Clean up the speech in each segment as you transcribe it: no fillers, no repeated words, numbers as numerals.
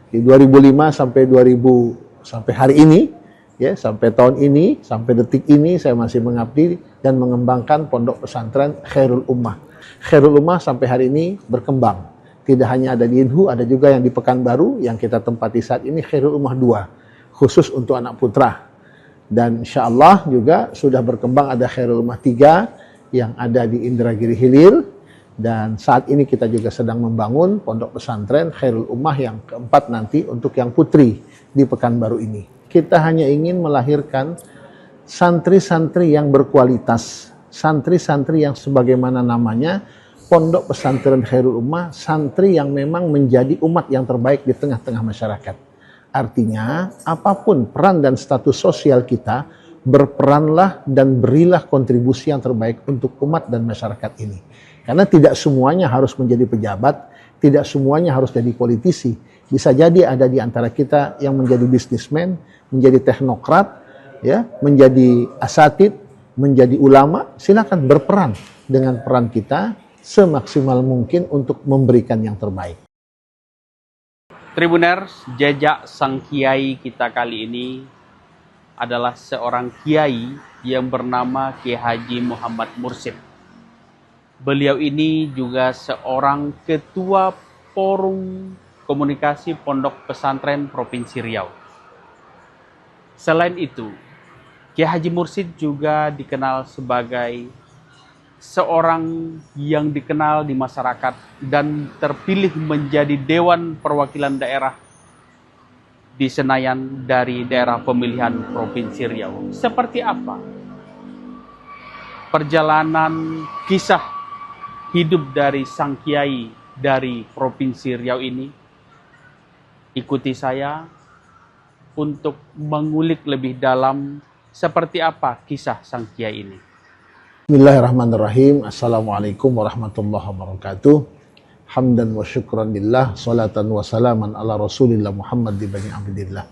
Di 2005 sampai 2000 sampai hari ini, ya, sampai tahun ini, sampai detik ini saya masih mengabdi dan mengembangkan pondok pesantren Khairul Ummah. Khairul Ummah sampai hari ini berkembang. Tidak hanya ada di Inhu, ada juga yang di Pekanbaru yang kita tempati saat ini, Khairul Ummah 2, khusus untuk anak putra. Dan insya Allah juga sudah berkembang ada Khairul Ummah 3 yang ada di Indragiri Hilir. Dan saat ini kita juga sedang membangun pondok pesantren Khairul Ummah yang keempat nanti untuk yang putri di Pekanbaru ini. Kita hanya ingin melahirkan santri-santri yang berkualitas, santri-santri yang sebagaimana namanya pondok pesantren Khairul Ummah, santri yang memang menjadi umat yang terbaik di tengah-tengah masyarakat. Artinya, apapun peran dan status sosial kita, berperanlah dan berilah kontribusi yang terbaik untuk umat dan masyarakat ini. Karena tidak semuanya harus menjadi pejabat, tidak semuanya harus jadi politisi. Bisa jadi ada di antara kita yang menjadi bisnismen, menjadi teknokrat, ya, menjadi asatid, menjadi ulama. Silakan berperan dengan peran kita semaksimal mungkin untuk memberikan yang terbaik. Tribuners, jejak sang kiai kita kali ini adalah seorang kiai yang bernama Kiai Haji Muhammad Mursyid. Beliau ini juga seorang ketua Forum Komunikasi Pondok Pesantren Provinsi Riau. Selain itu, Kiai Haji Mursyid juga dikenal sebagai seorang yang dikenal di masyarakat dan terpilih menjadi Dewan Perwakilan Daerah di Senayan dari daerah pemilihan Provinsi Riau. Seperti apa perjalanan kisah hidup dari sang kiai dari Provinsi Riau ini? Ikuti saya untuk mengulik lebih dalam seperti apa kisah sang kiai ini. Bismillahirrahmanirrahim. Assalamualaikum warahmatullahi wabarakatuh. Hamdan wa syukran lillah, salatan wa salaman ala rasulillah Muhammad ibn Abdillah.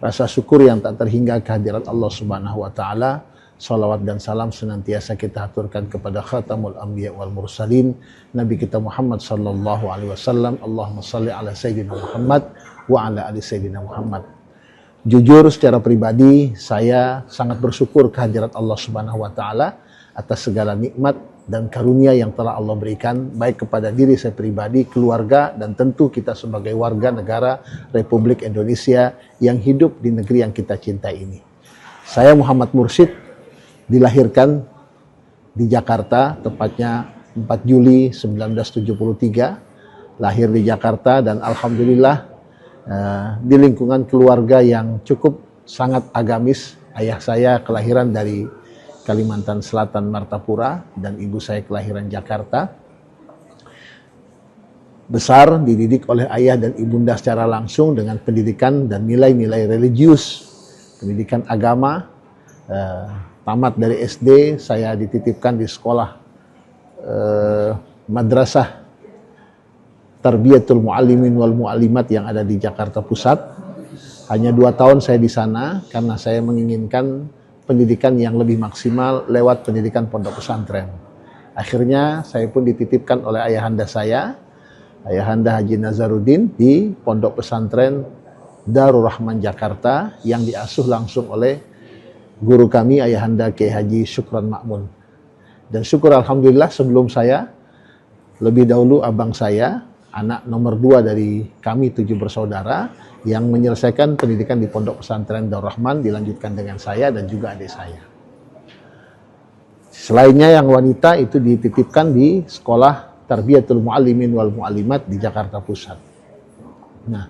Rasa syukur yang tak terhingga kehadirat Allah subhanahu wa ta'ala. Salawat dan salam senantiasa kita aturkan kepada khatamul anbiya wal mursalin, Nabi kita Muhammad sallallahu alaihi wasallam. Allahumma salli ala Sayyidina Muhammad wa ala ali Sayyidina Muhammad. Jujur secara pribadi, saya sangat bersyukur kehadirat Allah subhanahu wa ta'ala atas segala nikmat dan karunia yang telah Allah berikan, baik kepada diri saya pribadi, keluarga, dan tentu kita sebagai warga negara Republik Indonesia yang hidup di negeri yang kita cintai ini. Saya Muhammad Mursyid, dilahirkan di Jakarta, tepatnya 4 Juli 1973, lahir di Jakarta, dan alhamdulillah di lingkungan keluarga yang cukup sangat agamis. Ayah saya kelahiran dari Kalimantan Selatan, Martapura, dan ibu saya kelahiran Jakarta. Besar dididik oleh ayah dan ibunda secara langsung dengan pendidikan dan nilai-nilai religius, pendidikan agama. Tamat dari SD, saya dititipkan di sekolah Madrasah Tarbiyatul Muallimin wal Muallimat yang ada di Jakarta Pusat. Hanya 2 tahun saya di sana karena saya menginginkan pendidikan yang lebih maksimal lewat pendidikan pondok pesantren. Akhirnya saya pun dititipkan oleh ayahanda saya, Ayahanda Haji Nazaruddin, di pondok pesantren Darul Rahman Jakarta yang diasuh langsung oleh guru kami Ayahanda Kiai Haji Syukron Ma'mun. Dan syukur alhamdulillah sebelum saya, lebih dahulu abang saya, anak nomor 2 dari kami 7 bersaudara, yang menyelesaikan pendidikan di pondok pesantren Darul Rahman, dilanjutkan dengan saya dan juga adik saya. Selainnya yang wanita itu dititipkan di sekolah Tarbiyatul Muallimin wal Muallimat di Jakarta Pusat. Nah,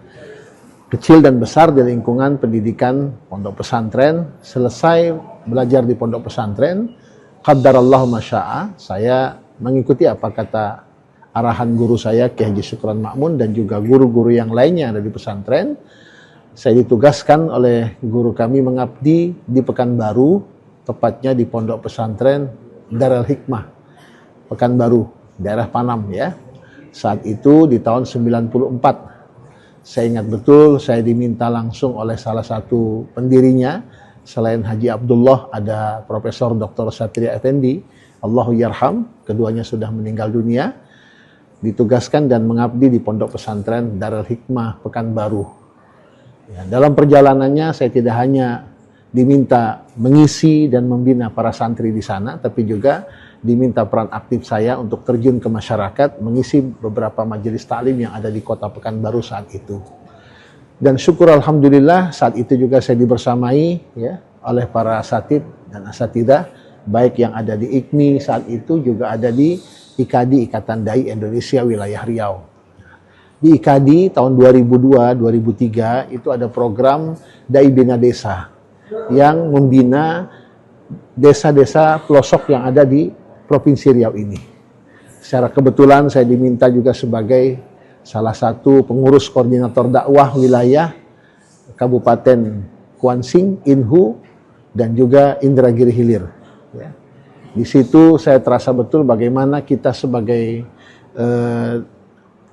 kecil dan besar di lingkungan pendidikan pondok pesantren. Selesai belajar di pondok pesantren, qaddarallahu masya'a, saya mengikuti apa kata arahan guru saya Kiai Haji Syukron Ma'mun dan juga guru-guru yang lainnya ada di pesantren. Saya ditugaskan oleh guru kami mengabdi di Pekanbaru, tepatnya di pondok pesantren Darul Hikmah Pekanbaru, daerah Panam ya. Saat itu di tahun 94. Saya ingat betul, saya diminta langsung oleh salah satu pendirinya, selain Haji Abdullah ada Profesor Dr. Satria Effendi, Allahu yarham, keduanya sudah meninggal dunia. Ditugaskan dan mengabdi di pondok pesantren Darul Hikmah Pekanbaru. Ya, dalam perjalanannya saya tidak hanya diminta mengisi dan membina para santri di sana, tapi juga diminta peran aktif saya untuk terjun ke masyarakat, mengisi beberapa majelis taklim yang ada di Kota Pekanbaru saat itu. Dan syukur alhamdulillah saat itu juga saya dibersamai ya oleh para asatid dan asatidah, baik yang ada di IKMI saat itu juga ada di IKADI, Ikatan Dai Indonesia Wilayah Riau. Di IKADI tahun 2002-2003 itu ada program Dai Bina Desa yang membina desa-desa pelosok yang ada di Provinsi Riau ini. Secara kebetulan saya diminta juga sebagai salah satu pengurus koordinator dakwah wilayah Kabupaten Kuansing, Inhu, dan juga Indragiri Hilir. Ya. Di situ saya terasa betul bagaimana kita sebagai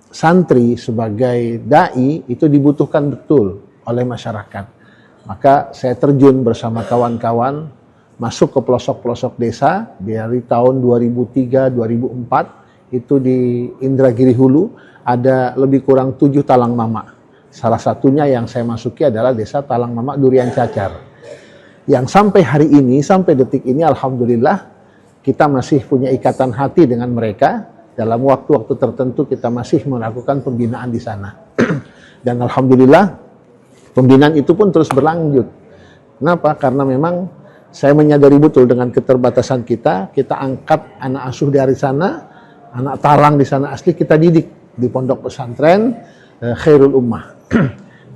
santri, sebagai dai itu dibutuhkan betul oleh masyarakat. Maka saya terjun bersama kawan-kawan masuk ke pelosok-pelosok desa dari tahun 2003-2004 itu di Indragiri Hulu ada lebih kurang 7 talang mama. Salah satunya yang saya masuki adalah desa Talang Mama Durian Cacar. Yang sampai hari ini, sampai detik ini alhamdulillah kita masih punya ikatan hati dengan mereka. Dalam waktu-waktu tertentu kita masih melakukan pembinaan di sana. Dan alhamdulillah pembinaan itu pun terus berlanjut. Kenapa? Karena memang saya menyadari betul dengan keterbatasan kita angkat anak asuh dari sana, anak talang di sana asli kita didik di pondok pesantren Khairul Ummah.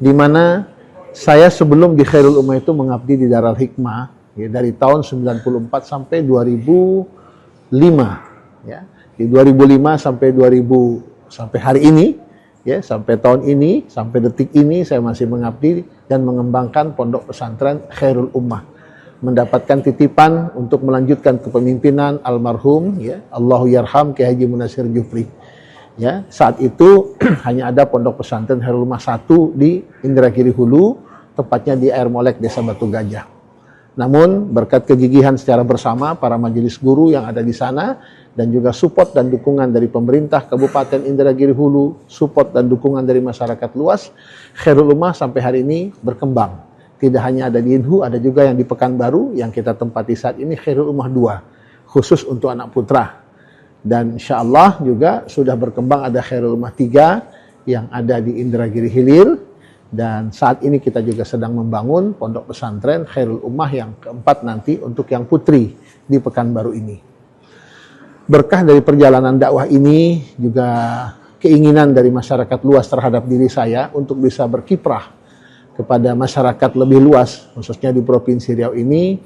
Di mana saya sebelum di Khairul Ummah itu mengabdi di Darul Hikmah ya, dari tahun 94 sampai 2005 ya. Di 2005 sampai 2000 sampai hari ini ya, sampai tahun ini, sampai detik ini saya masih mengabdi dan mengembangkan pondok pesantren Khairul Ummah. Mendapatkan titipan untuk melanjutkan kepemimpinan almarhum ya, Allahu yarham Kiai Haji Munasir Jufri. Ya, saat itu hanya ada pondok pesantren Khairul Ummah 1 di Indragiri Hulu, tepatnya di Air Molek, Desa Batu Gajah. Namun berkat kegigihan secara bersama para majelis guru yang ada di sana dan juga support dan dukungan dari pemerintah Kabupaten Indragiri Hulu, support dan dukungan dari masyarakat luas, Khairul Ummah sampai hari ini berkembang. Tidak hanya ada di Inhu, ada juga yang di Pekanbaru yang kita tempati saat ini Khairul Ummah 2, khusus untuk anak putra. Dan insya Allah juga sudah berkembang ada Khairul Ummah 3 yang ada di Indragiri Hilir. Dan saat ini kita juga sedang membangun pondok pesantren Khairul Ummah yang keempat nanti untuk yang putri di Pekanbaru ini. Berkah dari perjalanan dakwah ini juga keinginan dari masyarakat luas terhadap diri saya untuk bisa berkiprah kepada masyarakat lebih luas, khususnya di Provinsi Riau ini.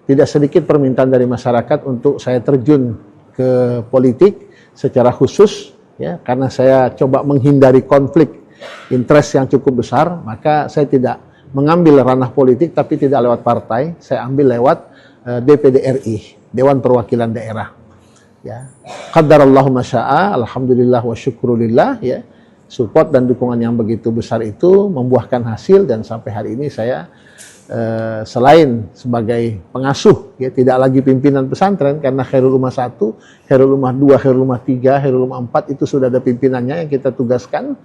Tidak sedikit permintaan dari masyarakat untuk saya terjun ke politik secara khusus ya, karena saya coba menghindari konflik interest yang cukup besar, maka saya tidak mengambil ranah politik tapi tidak lewat partai, saya ambil lewat DPD RI, Dewan Perwakilan Daerah. Ya, qadarallahu masya'a, alhamdulillah wa syukrulillah ya. Support dan dukungan yang begitu besar itu membuahkan hasil dan sampai hari ini saya selain sebagai pengasuh ya, tidak lagi pimpinan pesantren karena Khairul Ummah 1, Khairul Ummah 2, Khairul Ummah 3, Khairul Ummah 4 itu sudah ada pimpinannya yang kita tugaskan.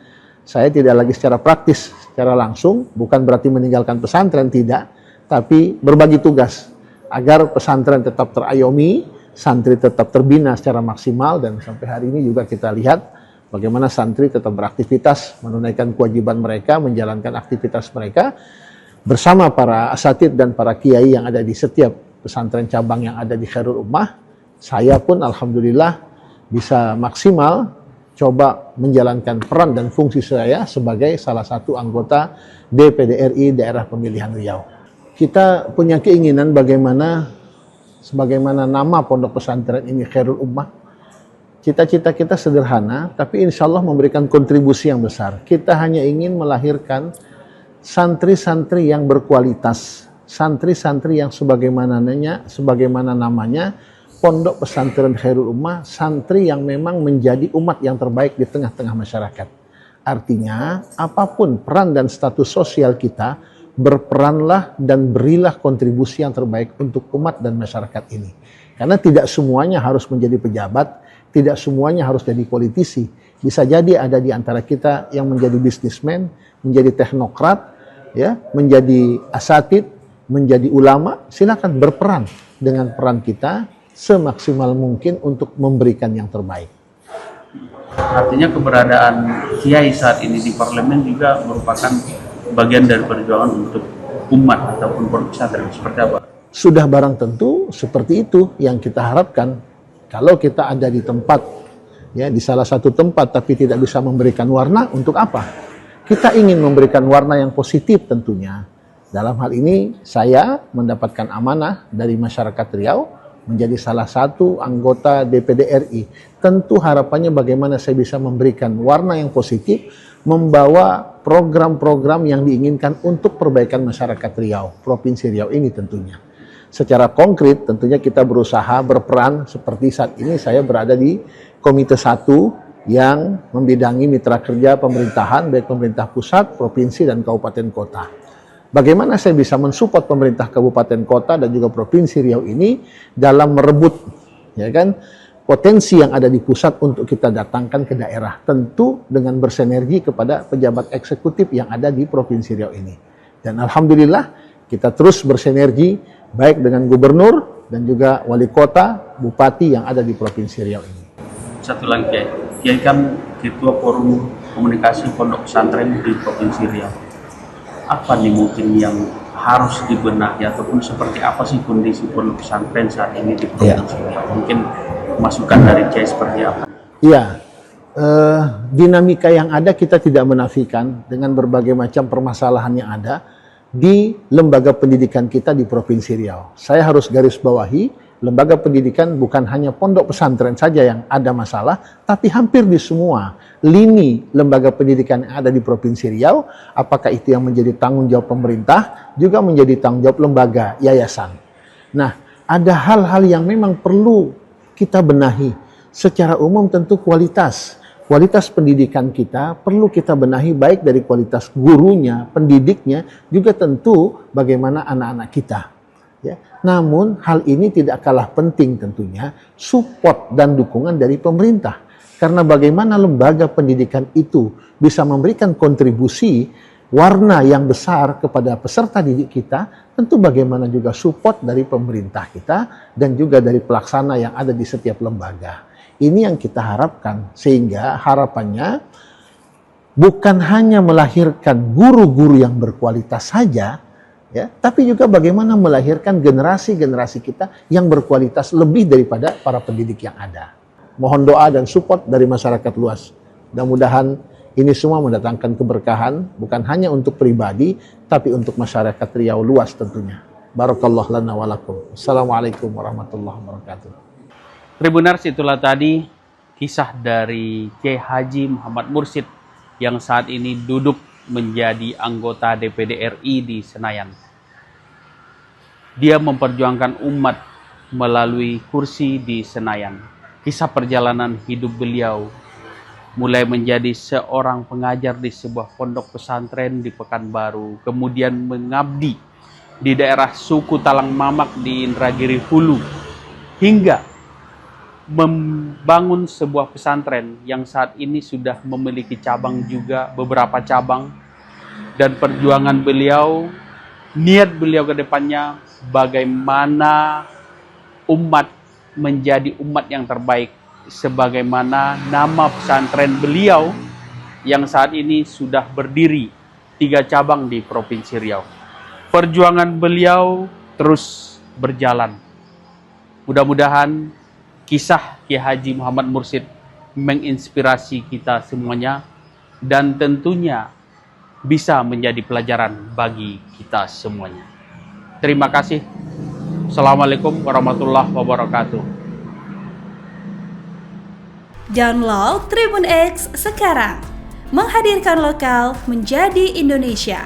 Saya tidak lagi secara praktis, secara langsung, bukan berarti meninggalkan pesantren, tidak, tapi berbagi tugas agar pesantren tetap terayomi, santri tetap terbina secara maksimal, dan sampai hari ini juga kita lihat bagaimana santri tetap beraktivitas, menunaikan kewajiban mereka, menjalankan aktivitas mereka bersama para asatid dan para kiai yang ada di setiap pesantren cabang yang ada di Khairul Ummah. Saya pun alhamdulillah bisa maksimal coba menjalankan peran dan fungsi saya sebagai salah satu anggota DPD RI Daerah Pemilihan Riau. Kita punya keinginan sebagaimana nama pondok pesantren ini Khairul Ummah. Cita-cita kita sederhana, tapi insya Allah memberikan kontribusi yang besar. Kita hanya ingin melahirkan santri-santri yang berkualitas, santri-santri yang sebagaimana namanya, pondok pesantren Khairul Ummah, santri yang memang menjadi umat yang terbaik di tengah-tengah masyarakat. Artinya, apapun peran dan status sosial kita, berperanlah dan berilah kontribusi yang terbaik untuk umat dan masyarakat ini. Karena tidak semuanya harus menjadi pejabat, tidak semuanya harus jadi politisi. Bisa jadi ada di antara kita yang menjadi bisnismen, menjadi teknokrat, ya, menjadi asatid, menjadi ulama, silakan berperan dengan peran kita semaksimal mungkin untuk memberikan yang terbaik. Artinya keberadaan kiai saat ini di parlemen juga merupakan bagian dari perjuangan untuk umat ataupun pondok pesantren, seperti apa? Sudah barang tentu seperti itu yang kita harapkan. Kalau kita ada di tempat, ya, di salah satu tempat tapi tidak bisa memberikan warna, untuk apa? Kita ingin memberikan warna yang positif tentunya. Dalam hal ini saya mendapatkan amanah dari masyarakat Riau menjadi salah satu anggota DPD RI. Tentu harapannya bagaimana saya bisa memberikan warna yang positif, membawa program-program yang diinginkan untuk perbaikan masyarakat Riau, Provinsi Riau ini tentunya. Secara konkret tentunya kita berusaha berperan seperti saat ini saya berada di Komite 1 yang membidangi mitra kerja pemerintahan, baik pemerintah pusat, provinsi, dan kabupaten kota. Bagaimana saya bisa mensupport pemerintah kabupaten kota dan juga provinsi Riau ini dalam merebut, ya kan, potensi yang ada di pusat untuk kita datangkan ke daerah, tentu dengan bersinergi kepada pejabat eksekutif yang ada di provinsi Riau ini. Dan alhamdulillah kita terus bersinergi baik dengan gubernur dan juga wali kota, bupati yang ada di provinsi Riau ini. Satu lagi, Kiai kan ketua forum komunikasi pondok pesantren di provinsi Riau. Apa nih mungkin yang harus dibenahi ataupun seperti apa sih kondisi pondok pesantren saat ini di provinsi Riau? Mungkin masukan dari Kiai seperti apa? Iya, dinamika yang ada kita tidak menafikan dengan berbagai macam permasalahan yang ada di lembaga pendidikan kita di Provinsi Riau. Saya harus garis bawahi, lembaga pendidikan bukan hanya pondok pesantren saja yang ada masalah, tapi hampir di semua lini lembaga pendidikan yang ada di Provinsi Riau, apakah itu yang menjadi tanggung jawab pemerintah, juga menjadi tanggung jawab lembaga, yayasan. Nah, ada hal-hal yang memang perlu kita benahi. Secara umum tentu kualitas pendidikan kita perlu kita benahi, baik dari kualitas gurunya, pendidiknya, juga tentu bagaimana anak-anak kita. Ya. Namun hal ini tidak kalah penting tentunya support dan dukungan dari pemerintah. Karena bagaimana lembaga pendidikan itu bisa memberikan kontribusi warna yang besar kepada peserta didik kita, tentu bagaimana juga support dari pemerintah kita dan juga dari pelaksana yang ada di setiap lembaga. Ini yang kita harapkan, sehingga harapannya bukan hanya melahirkan guru-guru yang berkualitas saja, ya, tapi juga bagaimana melahirkan generasi-generasi kita yang berkualitas lebih daripada para pendidik yang ada. Mohon doa dan support dari masyarakat luas. Mudah-mudahan ini semua mendatangkan keberkahan, bukan hanya untuk pribadi, tapi untuk masyarakat Riau luas tentunya. Barakallahu lana wa lakum. Assalamualaikum warahmatullahi wabarakatuh. Tribuners, itulah tadi kisah dari Kiai Haji Muhammad Mursyid yang saat ini duduk menjadi anggota DPD RI di Senayan. Dia memperjuangkan umat melalui kursi di Senayan. Kisah perjalanan hidup beliau mulai menjadi seorang pengajar di sebuah pondok pesantren di Pekanbaru, kemudian mengabdi di daerah suku Talang Mamak di Indragiri Hulu, hingga membangun sebuah pesantren yang saat ini sudah memiliki cabang juga, beberapa cabang. Dan perjuangan beliau, niat beliau ke depannya, bagaimana umat menjadi umat yang terbaik, sebagaimana nama pesantren beliau yang saat ini sudah berdiri 3 cabang di Provinsi Riau. Perjuangan beliau terus berjalan. Mudah-mudahan kisah Kiai Haji Muhammad Mursyid menginspirasi kita semuanya dan tentunya bisa menjadi pelajaran bagi kita semuanya. Terima kasih. Assalamualaikum warahmatullahi wabarakatuh. Download Tribun X sekarang, menghadirkan lokal menjadi Indonesia.